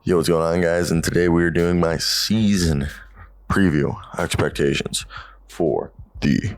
Yo, what's going on, guys? And today we are doing my season preview expectations for the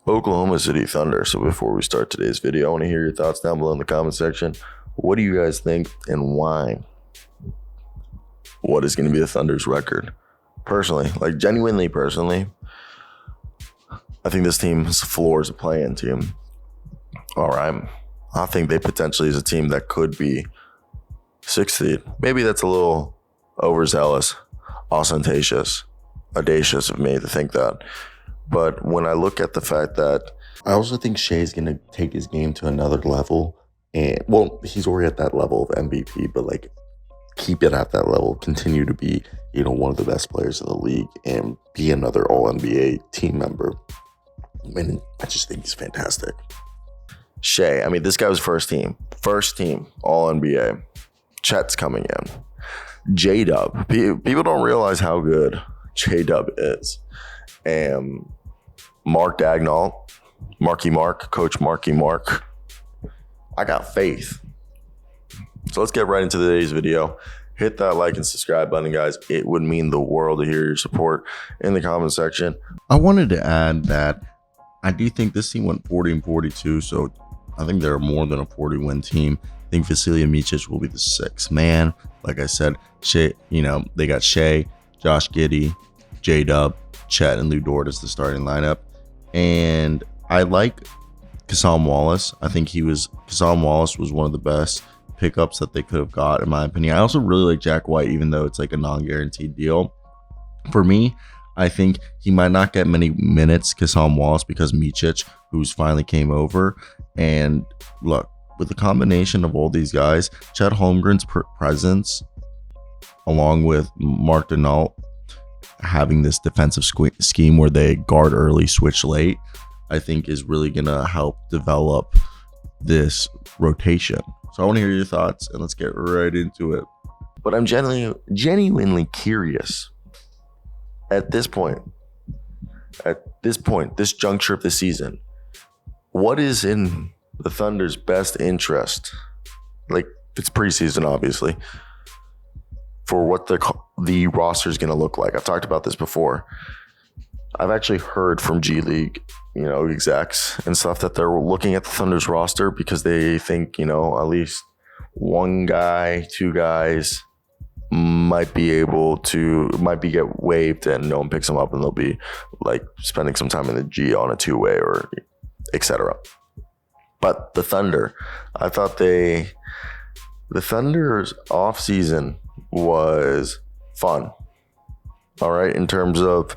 Oklahoma City Thunder. So before we start today's video, I want to hear your thoughts down below in the comment section. What do you guys think and why? What is going to be the Thunder's record? Personally, genuinely personally, I think this team's floor is a play-in team. All right. I think they potentially is a team that could be 6th seed. Maybe that's a little overzealous, ostentatious, audacious of me to think that. But when I look at the fact that I also think Shea's going to take his game to another level. And, well, he's already at that level of MVP, but keep it at that level, continue to be, one of the best players in the league and be another All-NBA team member. I just think he's fantastic. Shea, this guy was first team, All-NBA. Chet's coming in. J-Dub. People don't realize how good J-Dub is. And Mark Dagnall, Coach Marky Mark. I got faith. So let's get right into today's video. Hit that like and subscribe button, guys. It would mean the world to hear your support in the comment section. I wanted to add that I do think this team went 40-42, so I think they're more than a 40-win team. I think Vasilije Micic will be the 6th man. Like I said, Shea, they got Shea, Josh Giddey, J-Dub, Chet, and Lou Dort as the starting lineup. And I like Cassam Wallace. I think Cassam Wallace was one of the best pickups that they could have got, in my opinion. I also really like Jack White, even though it's a non-guaranteed deal. For me, I think he might not get many minutes, Cassam Wallace, because Micic, who's finally came over. And look, with the combination of all these guys, Chet Holmgren's presence, along with Mark Dagnall having this defensive scheme where they guard early, switch late, I think is really going to help develop this rotation. So I want to hear your thoughts, and let's get right into it. But I'm genuinely curious at this point, this juncture of the season, what is in the Thunder's best interest? It's preseason, obviously, for what the roster is going to look like. I've talked about this before. I've actually heard from G League, execs and stuff that they're looking at the Thunder's roster because they think, at least one guy, two guys might get waived and no one picks them up, and they'll be spending some time in the G on a two-way or etc. But the Thunder, I thought the Thunder's offseason was fun. All right, in terms of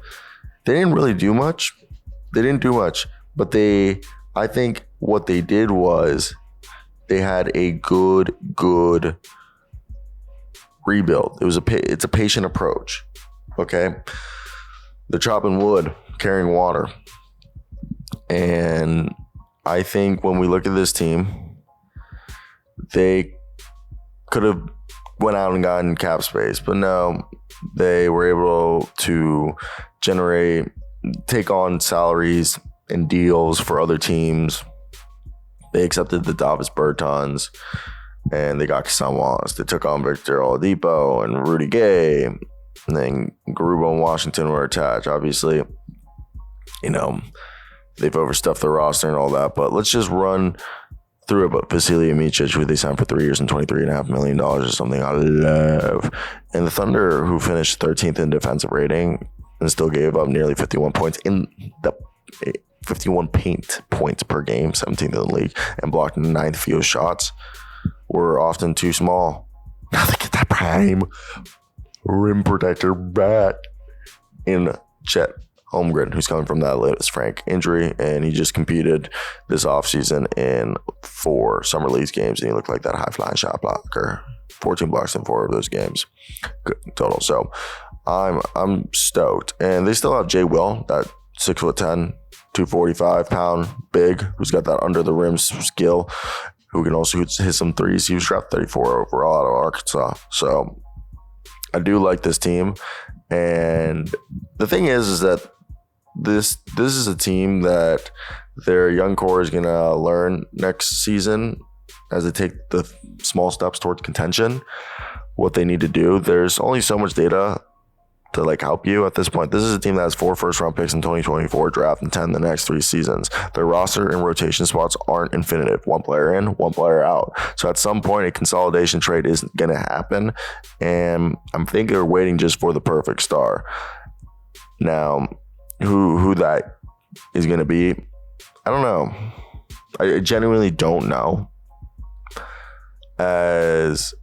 they didn't really do much. But I think what they did was they had a good rebuild. It's a patient approach. Okay, they're chopping wood, carrying water, and I think when we look at this team, they could have went out and gotten cap space, but no, they were able to take on salaries and deals for other teams. They accepted the Davis Bertans, and they got Cassam Wallace. They took on Victor Oladipo and Rudy Gay, and then Garuba and Washington were attached. Obviously, they've overstuffed the roster and all that, but let's just run through it. But Vasilije Micic, who they signed for 3 years and $23.5 million is something I love. And the Thunder, who finished 13th in defensive rating and still gave up nearly 51 points in the 51 paint points per game, 17th in the league, and blocked 9th fewest shots, were often too small. Now they get that prime rim protector back in Chet Holmgren, who's coming from that Latest Frank injury, and he just competed this offseason in 4 Summer Leagues games, and he looked like that high-flying shot blocker. 14 blocks in 4 of those games total. So I'm stoked. And they still have Jay Will, that 6'10", 245-pound big, who's got that under the rim skill, who can also hit some threes. He was drafted 34 overall out of Arkansas. So I do like this team. And the thing is that this is a team that their young core is going to learn next season as they take the small steps towards contention. what they need to do. There's only so much data to like help you at this point. This is a team that has 4 first-round picks in 2024 draft and 10 in the next 3 seasons. Their roster and rotation spots aren't infinitive. One player in, one player out. So at some point, a consolidation trade is going to happen, and I'm thinking they're waiting just for the perfect star. Now, who that is going to be, I don't know. I genuinely don't know. As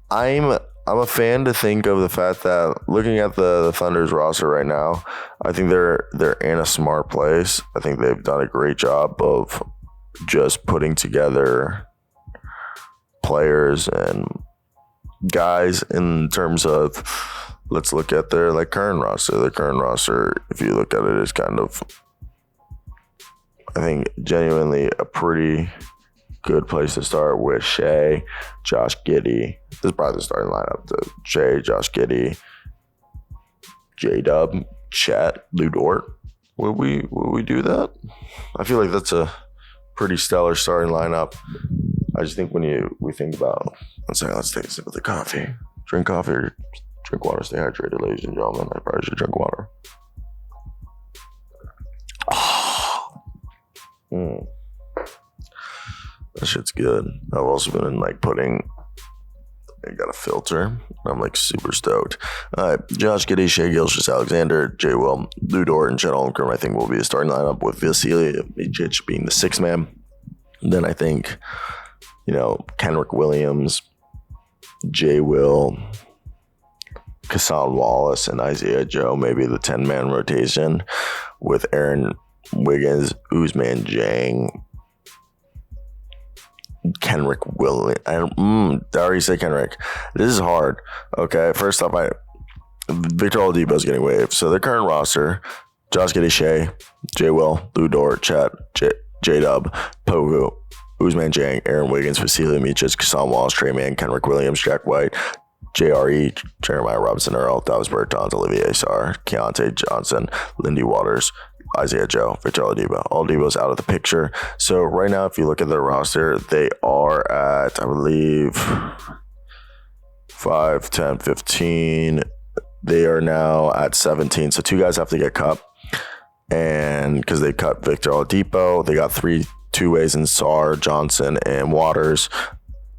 I'm a fan to think of the fact that looking at the Thunder's roster right now, I think they're in a smart place. I think they've done a great job of just putting together players and guys in terms of, let's look at their current roster. Their current roster, if you look at it, is kind of, I think, genuinely a pretty good place to start with Shea, Josh Giddey. This is probably the starting lineup. Shea, Josh Giddey, J-Dub, Chet, Lou Dort. Would we do that? I feel like that's a pretty stellar starting lineup. I just think when we think about, let's take a sip of the coffee. Drink coffee or drink water. Stay hydrated, ladies and gentlemen. I probably should drink water. That shit's good. I've also been in I got a filter. I'm super stoked. Josh Giddey, Shea Gilgeous-Alexander, J. Will, Lou Dort, and Chet Holmgren, I think will be the starting lineup, with Vasily Mijic being the 6th man. Then I think, Kenrick Williams, J. Will, Kassan Wallace, and Isaiah Joe, maybe the 10-man rotation, with Aaron Wiggins, Ousmane Dieng, Kenrick Williams. I already said Kenrick. This is hard. Okay, first off, Victor Oladipo is getting waived. So their current roster: Josh Giddey, Shea, J. Will, Lou Dort, Chet, J-Dub, Poku, Ousmane Dieng, Aaron Wiggins, Vasily Mijic, Kassan Wallace, Trey Mann, Kenrick Williams, Jack White, JRE, Jeremiah Robinson Earl, Davis Bertans, Olivier Sarr, Keontae Johnson, Lindy Waters, Isaiah Joe, Victor Oladipo. Oladipo's out of the picture. So right now, if you look at their roster, they are at, I believe, 5, 10, 15. They are now at 17. So 2 guys have to get cut. And because they cut Victor Oladipo, they got 3 two-ways in Sarr, Johnson, and Waters.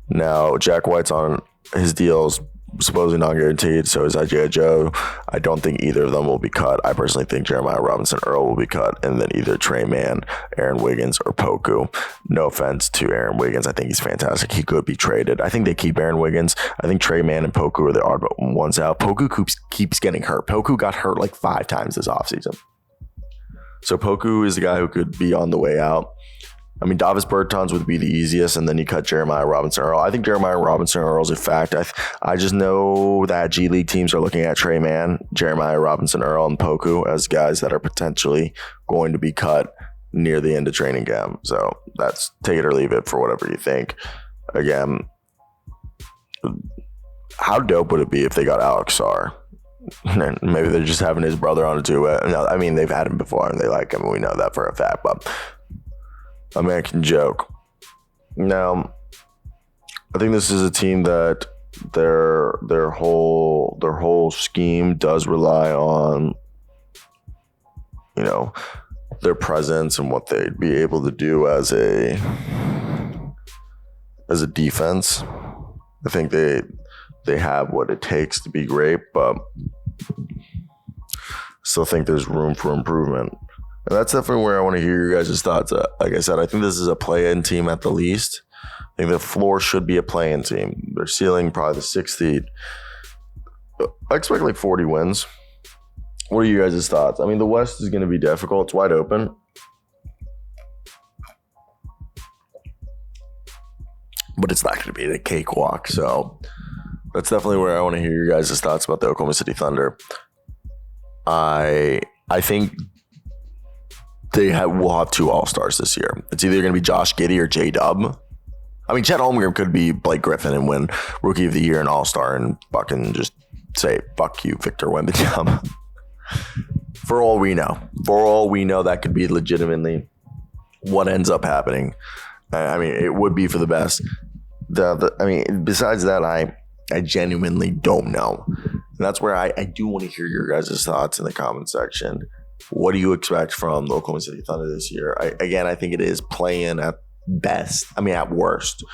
Now, Jack White's on his deals, supposedly non-guaranteed, so is Isaiah Joe. I don't think either of them will be cut. I personally think Jeremiah Robinson Earl will be cut, and then either Trey Mann, Aaron Wiggins, or Poku. No offense to Aaron Wiggins. I think he's fantastic. He could be traded. I think they keep Aaron Wiggins. I think Trey Mann and Poku are the odd ones out. Poku keeps getting hurt. Poku got hurt 5 times this offseason. So Poku is the guy who could be on the way out. I mean, Davis Bertans would be the easiest, and then you cut Jeremiah Robinson Earl. I think Jeremiah Robinson Earl is a fact. I just know that G League teams are looking at Trey Mann, Jeremiah Robinson Earl, and Poku as guys that are potentially going to be cut near the end of training camp. So that's take it or leave it for whatever you think. Again, how dope would it be if they got Alex Sarr? Maybe they're just having his brother on a duet. No, I mean, they've had him before and they like him. We know that for a fact, but American joke. Now, I think this is a team that their whole scheme does rely on, their presence and what they'd be able to do as a defense. I think they have what it takes to be great, but still think there's room for improvement. And that's definitely where I want to hear your guys' thoughts. Like I said, I think this is a play-in team at the least. I think the floor should be a play-in team. Their ceiling probably the 6th seed. I expect 40 wins. What are you guys' thoughts? I mean, the West is going to be difficult. It's wide open. But it's not going to be a cakewalk. So that's definitely where I want to hear your guys' thoughts about the Oklahoma City Thunder. I think will have 2 All-Stars this year. It's either going to be Josh Giddey or J-Dub. I mean, Chet Holmgren could be Blake Griffin and win Rookie of the Year and All-Star and fucking just say, fuck you, Victor Wembanyama. For all we know, that could be legitimately what ends up happening. I mean, it would be for the best. Besides that, I genuinely don't know. And that's where I do want to hear your guys' thoughts in the comment section. What do you expect from the Oklahoma City Thunder this year? I think it is playing at best. I mean, at worst.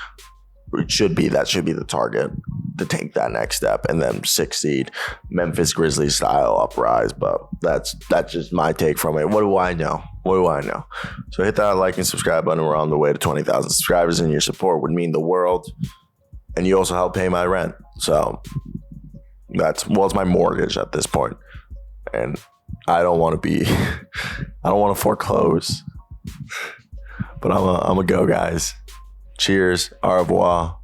That should be the target to take that next step and then succeed. Memphis Grizzlies style uprise, but that's just my take from it. What do I know? So hit that like and subscribe button. We're on the way to 20,000 subscribers, and your support would mean the world. And you also help pay my rent. So it's my mortgage at this point. And I don't want to foreclose. But I'm a go, guys. Cheers. Au revoir.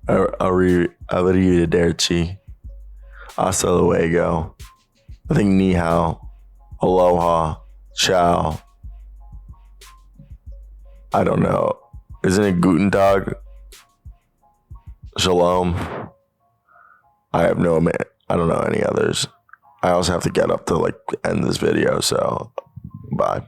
Arrivederci. Hasta luego. I think ni hao. Aloha. Ciao. I don't know. Isn't it Guten Tag? Shalom. I don't know any others. I also have to get up to end this video, so bye.